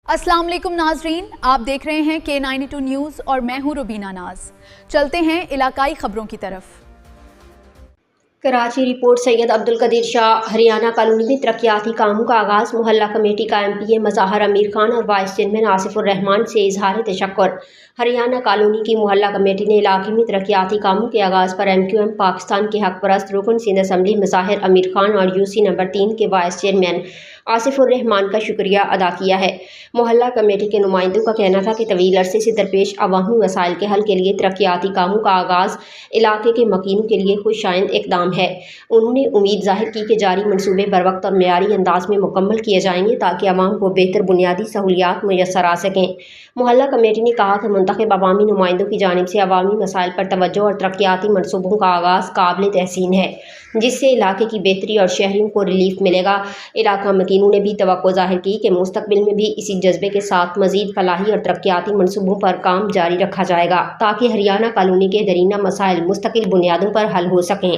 अस्सलाम वालेकुम नाजरीन, आप देख रहे हैं K92 न्यूज़ और मैं हूं रुबीना नाज। चलते हैं इलाकाई खबरों की तरफ। कराची रिपोर्ट। सैयद अब्दुल कदीर शाह। हरियाणा कॉलोनी में तरक्याती कामों का आगाज़। मोहल्ला कमेटी का MPA मज़ाहर अमीर खान और वाइस चेयरमैन आसिफुर रहमान से इजहार तशक्कुर। हरियाणा कॉलोनी की मोहल्ला कमेटी ने इलाके में तरक्याती कामों के आगाज़ पर MQM पाकिस्तान के हक परस्त रुकन सिंध असम्बली मज़ाहर अमीर खान और UC नंबर 3 के वाइस चेयरमैन आसिफुर रहमान का शुक्रिया अदा किया है। मोहल्ला कमेटी के नुमाइंदों का कहना था कि तवील अरसे से दरपेश अवामी मसाइल के हल के लिए तरक्याती कामों का आगाज़ इलाके के मकीनों के लिए खुशाइंद इकदाम है। उन्होंने उम्मीद जाहिर की कि जारी मनसूबे बर वक्त और मेयारी अंदाज में मुकम्मल किए जाएंगे ताकि अवाम को बेहतर बुनियादी सहूलियात मुयस्सर आ सकें। मोहल्ला कमेटी ने कहा कि मुंतखब अवामी नुमाइंदों की जानिब से अवामी मसाइल पर तवज्जो और तरक्याती मनसूबों का आगाज़ काबिल तहसीन है, जिससे इलाके की बेहतरी और शहरियों को रिलीफ मिलेगा। इलाका मकीनों ने भी तवक्को जाहिर की कि मुस्तकबिल में भी इसी जज्बे के साथ मज़ीद फलाही और तरक्याती मनसूबों पर काम जारी रखा जाएगा ताकि हरियाणा कॉलोनी के दरीना मसाइल मुस्तकिल बुनियादों पर हल हो सकें।